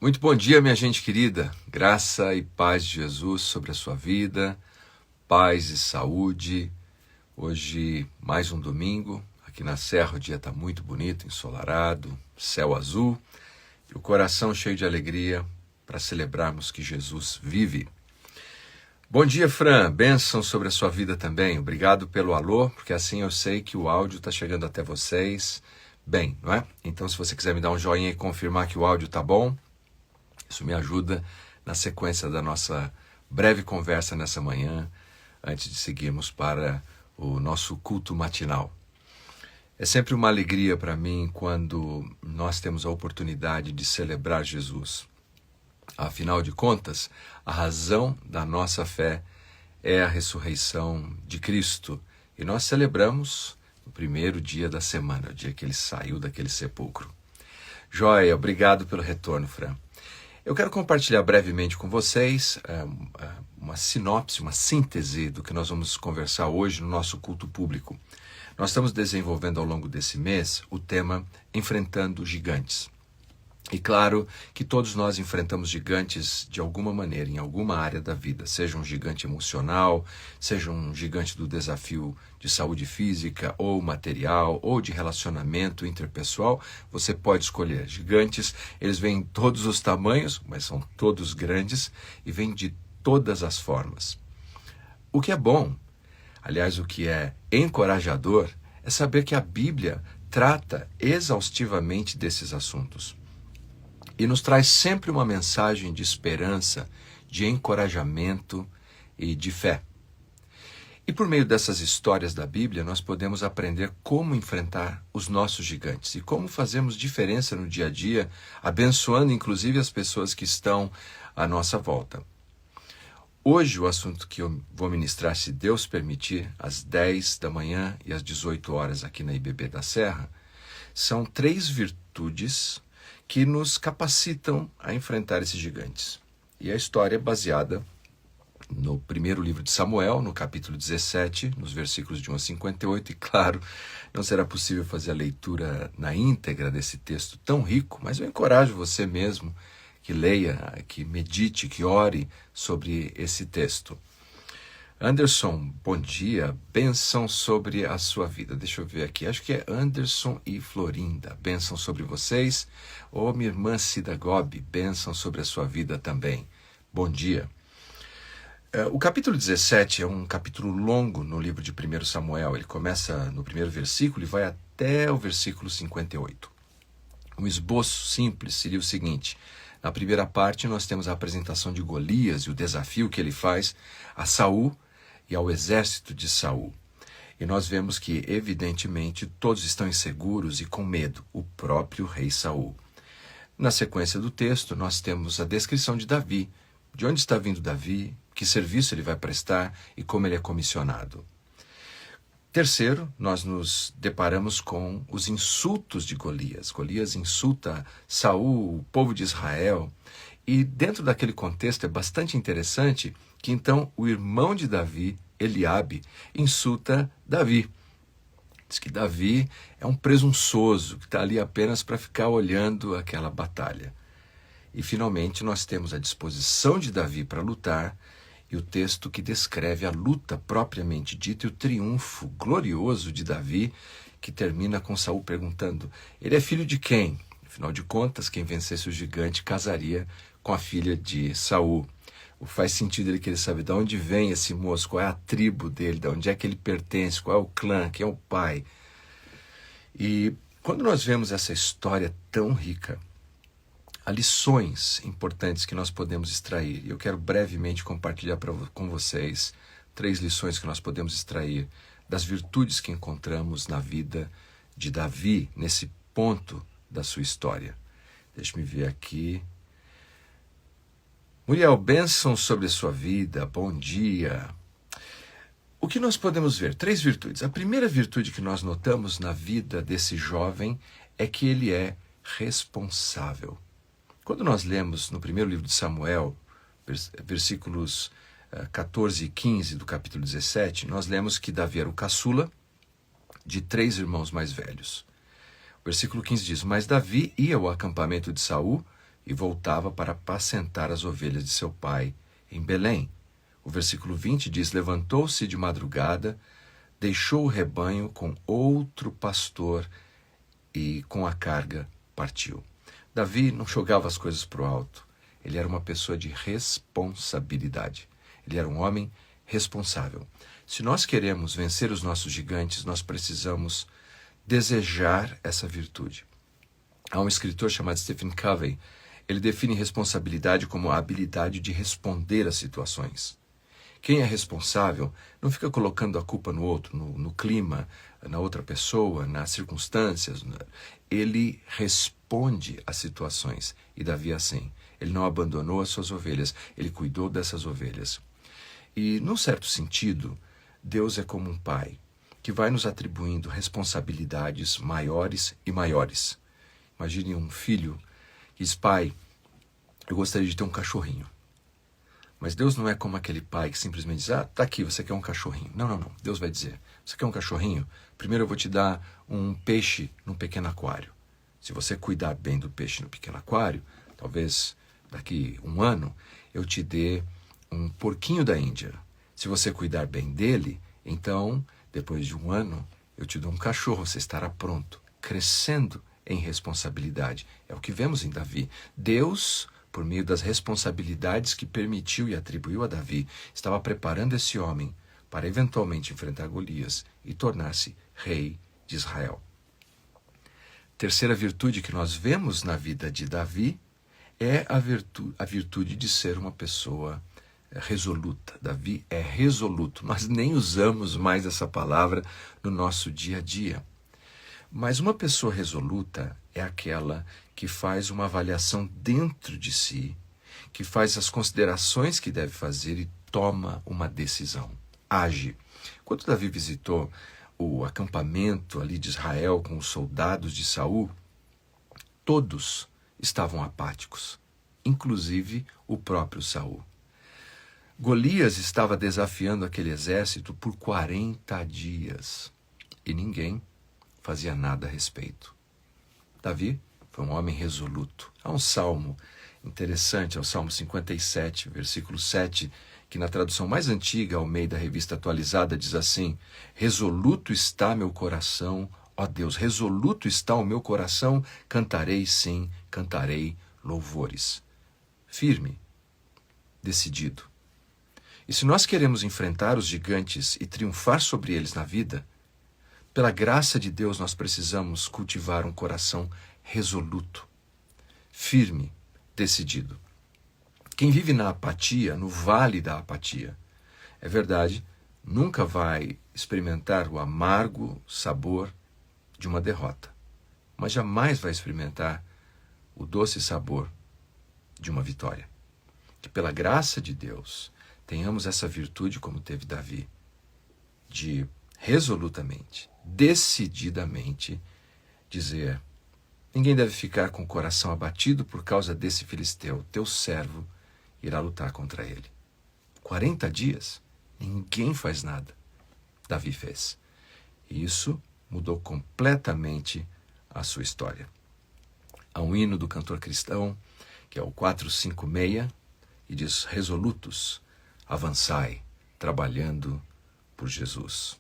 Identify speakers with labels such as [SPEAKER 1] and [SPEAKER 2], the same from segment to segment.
[SPEAKER 1] Muito bom dia, minha gente querida. Graça e paz de Jesus sobre a sua vida, paz e saúde. Hoje, mais um domingo. Aqui na Serra o dia está muito bonito, ensolarado, céu azul e o coração cheio de alegria para celebrarmos que Jesus vive. Bom dia, Fran. Bênção sobre a sua vida também. Obrigado pelo alô, porque assim eu sei que o áudio está chegando até vocês bem, não é? Então, se você quiser me dar um joinha e confirmar que o áudio está bom, isso me ajuda na sequência da nossa breve conversa nessa manhã, antes de seguirmos para o nosso culto matinal. É sempre uma alegria para mim quando nós temos a oportunidade de celebrar Jesus. Afinal de contas, a razão da nossa fé é a ressurreição de Cristo. E nós celebramos no primeiro dia da semana, o dia que ele saiu daquele sepulcro. Joia, obrigado pelo retorno, Fran. Eu quero compartilhar brevemente com vocês uma sinopse, uma síntese do que nós vamos conversar hoje no nosso culto público. Nós estamos desenvolvendo ao longo desse mês o tema Enfrentando Gigantes. E claro que todos nós enfrentamos gigantes de alguma maneira, em alguma área da vida, seja um gigante emocional, seja um gigante do desafio de saúde física ou material, ou de relacionamento interpessoal, você pode escolher. Gigantes, eles vêm em todos os tamanhos, mas são todos grandes e vêm de todas as formas. O que é bom, aliás, o que é encorajador, é saber que a Bíblia trata exaustivamente desses assuntos. E nos traz sempre uma mensagem de esperança, de encorajamento e de fé. E por meio dessas histórias da Bíblia, nós podemos aprender como enfrentar os nossos gigantes e como fazermos diferença no dia a dia, abençoando inclusive as pessoas que estão à nossa volta. Hoje o assunto que eu vou ministrar, se Deus permitir, às 10 da manhã e às 18 horas aqui na IBB da Serra, são 3 virtudes que nos capacitam a enfrentar esses gigantes. E a história é baseada no primeiro livro de Samuel, no capítulo 17, nos versículos de 1 a 58, e claro, não será possível fazer a leitura na íntegra desse texto tão rico, mas eu encorajo você mesmo que leia, que medite, que ore sobre esse texto. Anderson, bom dia, bênção sobre a sua vida. Deixa eu ver aqui, acho que é Anderson e Florinda, bênção sobre vocês. Ô, minha irmã Cida Gobi, bênção sobre a sua vida também. Bom dia. O capítulo 17 é um capítulo longo no livro de 1 Samuel. Ele começa no primeiro versículo e vai até o versículo 58. Um esboço simples seria o seguinte: na primeira parte nós temos a apresentação de Golias e o desafio que ele faz a Saul e ao exército de Saul. E nós vemos que, evidentemente, todos estão inseguros e com medo, o próprio rei Saul. Na sequência do texto, nós temos a descrição de Davi, de onde está vindo Davi, que serviço ele vai prestar e como ele é comissionado. Terceiro, nós nos deparamos com os insultos de Golias. Golias insulta Saul, o povo de Israel, e dentro daquele contexto é bastante interessante que então o irmão de Davi, Eliabe, insulta Davi. Diz que Davi é um presunçoso, que está ali apenas para ficar olhando aquela batalha. E finalmente nós temos a disposição de Davi para lutar e o texto que descreve a luta propriamente dita e o triunfo glorioso de Davi, que termina com Saul perguntando: ele é filho de quem? Afinal de contas, quem vencesse o gigante casaria com a filha de Saul. Faz sentido ele querer saber de onde vem esse moço, qual é a tribo dele, de onde é que ele pertence, qual é o clã, quem é o pai. E quando nós vemos essa história tão rica, há lições importantes que nós podemos extrair. Eu quero brevemente compartilhar com vocês 3 lições que nós podemos extrair das virtudes que encontramos na vida de Davi, nesse ponto da sua história. Deixa-me ver aqui. Muriel, bênção sobre a sua vida, bom dia. O que nós podemos ver? 3 virtudes. A primeira virtude que nós notamos na vida desse jovem é que ele é responsável. Quando nós lemos no primeiro livro de Samuel, versículos 14 e 15 do capítulo 17, nós lemos que Davi era o caçula de 3 irmãos mais velhos. O versículo 15 diz: mas Davi ia ao acampamento de Saul e voltava para apacentar as ovelhas de seu pai em Belém. O versículo 20 diz: levantou-se de madrugada, deixou o rebanho com outro pastor e com a carga partiu. Davi não jogava as coisas para o alto. Ele era uma pessoa de responsabilidade. Ele era um homem responsável. Se nós queremos vencer os nossos gigantes, nós precisamos desejar essa virtude. Há um escritor chamado Stephen Covey. Ele define responsabilidade como a habilidade de responder às situações. Quem é responsável não fica colocando a culpa no outro, no clima, na outra pessoa, nas circunstâncias. Ele responde às situações. E Davi é assim. Ele não abandonou as suas ovelhas, ele cuidou dessas ovelhas. E, num certo sentido, Deus é como um pai que vai nos atribuindo responsabilidades maiores e maiores. Imagine um filho que diz: pai, eu gostaria de ter um cachorrinho. Mas Deus não é como aquele pai que simplesmente diz: tá aqui, você quer um cachorrinho. Não. Deus vai dizer: você quer um cachorrinho? Primeiro eu vou te dar um peixe num pequeno aquário. Se você cuidar bem do peixe no pequeno aquário, talvez daqui um ano eu te dê um porquinho da Índia. Se você cuidar bem dele, então, depois de um ano, eu te dou um cachorro, você estará pronto, crescendo em responsabilidade. É o que vemos em Davi. Deus, por meio das responsabilidades que permitiu e atribuiu a Davi, estava preparando esse homem para eventualmente enfrentar Golias e tornar-se rei de Israel. Terceira virtude que nós vemos na vida de Davi é a virtude de ser uma pessoa resoluta. Davi é resoluto. Nós nem usamos mais essa palavra no nosso dia a dia. Mas uma pessoa resoluta é aquela que faz uma avaliação dentro de si, que faz as considerações que deve fazer e toma uma decisão. Age. Quando Davi visitou o acampamento ali de Israel com os soldados de Saul, todos estavam apáticos, inclusive o próprio Saul. Golias estava desafiando aquele exército por 40 dias e ninguém fazia nada a respeito. Davi foi um homem resoluto. Há um salmo interessante, é o Salmo 57, versículo 7, que na tradução mais antiga, Almeida Revista Atualizada, diz assim: resoluto está meu coração, ó Deus, resoluto está o meu coração, cantarei sim, cantarei louvores. Firme, decidido. E se nós queremos enfrentar os gigantes e triunfar sobre eles na vida, pela graça de Deus nós precisamos cultivar um coração resoluto, firme, decidido. Quem vive na apatia, no vale da apatia, é verdade, nunca vai experimentar o amargo sabor de uma derrota, mas jamais vai experimentar o doce sabor de uma vitória. Que pela graça de Deus tenhamos essa virtude como teve Davi, de resolutamente, decididamente dizer: ninguém deve ficar com o coração abatido por causa desse filisteu, teu servo irá lutar contra ele. 40 dias, ninguém faz nada. Davi fez. E isso mudou completamente a sua história. Há um hino do cantor cristão, que é o 456, e diz: resolutos, avançai, trabalhando por Jesus.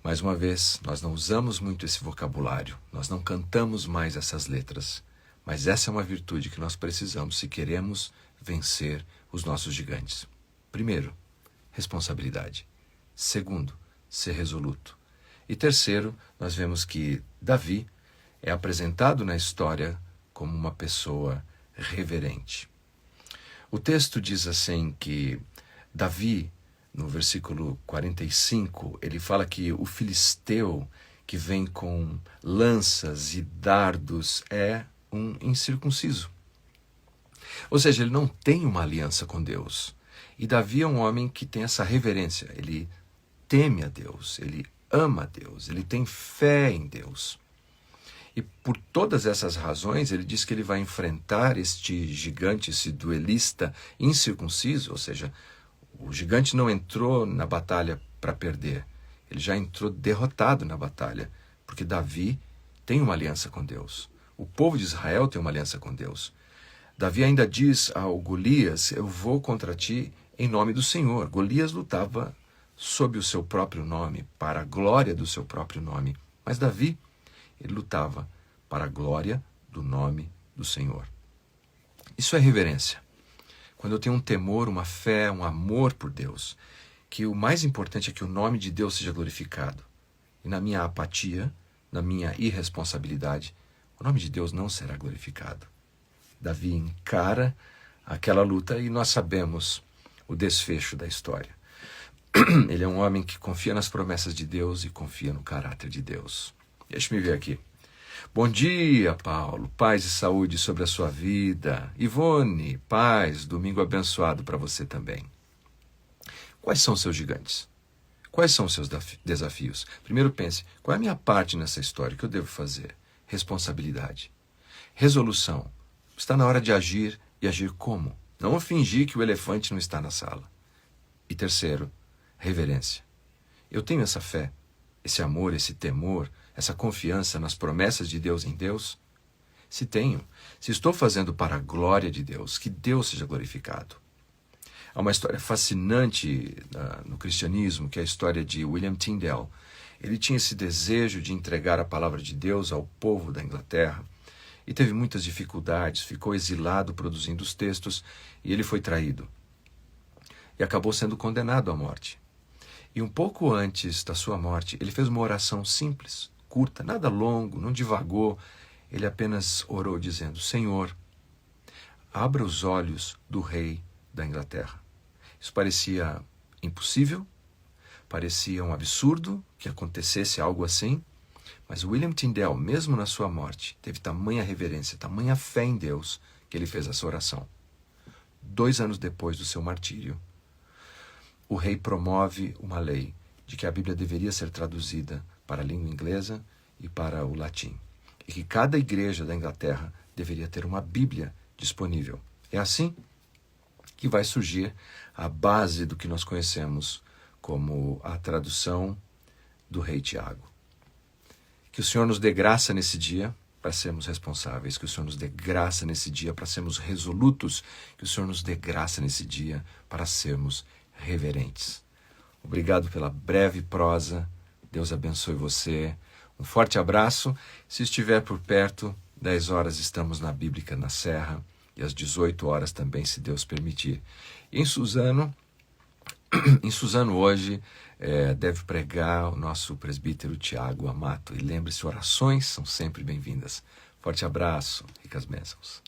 [SPEAKER 1] Mais uma vez, nós não usamos muito esse vocabulário, nós não cantamos mais essas letras, mas essa é uma virtude que nós precisamos se queremos vencer os nossos gigantes. Primeiro, responsabilidade. Segundo, ser resoluto. E terceiro, nós vemos que Davi é apresentado na história como uma pessoa reverente. O texto diz assim que Davi, no versículo 45, ele fala que o filisteu que vem com lanças e dardos é um incircunciso. Ou seja, ele não tem uma aliança com Deus. E Davi é um homem que tem essa reverência. Ele teme a Deus, ele ama a Deus, ele tem fé em Deus. E por todas essas razões, ele diz que ele vai enfrentar este gigante, esse duelista incircunciso, ou seja, o gigante não entrou na batalha para perder, ele já entrou derrotado na batalha, porque Davi tem uma aliança com Deus. O povo de Israel tem uma aliança com Deus. Davi ainda diz ao Golias: eu vou contra ti em nome do Senhor. Golias lutava sob o seu próprio nome, para a glória do seu próprio nome. Mas Davi, ele lutava para a glória do nome do Senhor. Isso é reverência. Quando eu tenho um temor, uma fé, um amor por Deus, que o mais importante é que o nome de Deus seja glorificado. E na minha apatia, na minha irresponsabilidade, o nome de Deus não será glorificado. Davi encara aquela luta e nós sabemos o desfecho da história. Ele é um homem que confia nas promessas de Deus e confia no caráter de Deus. Deixa-me ver aqui. Bom dia, Paulo. Paz e saúde sobre a sua vida. Ivone, paz, domingo abençoado para você também. Quais são os seus gigantes? Quais são os seus desafios? Primeiro pense, qual é a minha parte nessa história? O que eu devo fazer? Responsabilidade. Resolução. Está na hora de agir e agir como? Não fingir que o elefante não está na sala. E terceiro, reverência. Eu tenho essa fé, esse amor, esse temor, essa confiança nas promessas de Deus em Deus? Se tenho, se estou fazendo para a glória de Deus, que Deus seja glorificado. Há uma história fascinante no cristianismo, que é a história de William Tyndale. Ele tinha esse desejo de entregar a palavra de Deus ao povo da Inglaterra e teve muitas dificuldades, ficou exilado produzindo os textos e ele foi traído. E acabou sendo condenado à morte. E um pouco antes da sua morte, ele fez uma oração simples, curta, nada longo, não divagou. Ele apenas orou dizendo: Senhor, abra os olhos do rei da Inglaterra. Isso parecia impossível, parecia um absurdo que acontecesse algo assim, mas William Tyndale, mesmo na sua morte, teve tamanha reverência, tamanha fé em Deus, que ele fez essa oração. 2 anos depois do seu martírio, o rei promove uma lei de que a Bíblia deveria ser traduzida para a língua inglesa e para o latim, e que cada igreja da Inglaterra deveria ter uma Bíblia disponível. É assim que vai surgir a base do que nós conhecemos como a tradução do rei Tiago. Que o Senhor nos dê graça nesse dia para sermos responsáveis, que o Senhor nos dê graça nesse dia para sermos resolutos, que o Senhor nos dê graça nesse dia para sermos reverentes. Obrigado pela breve prosa, Deus abençoe você, um forte abraço. Se estiver por perto, 10 horas estamos na Bíblica na Serra, e às 18 horas também, se Deus permitir. E em Suzano hoje deve pregar o nosso presbítero Tiago Amato. E lembre-se, orações são sempre bem-vindas. Forte abraço, ricas bênçãos.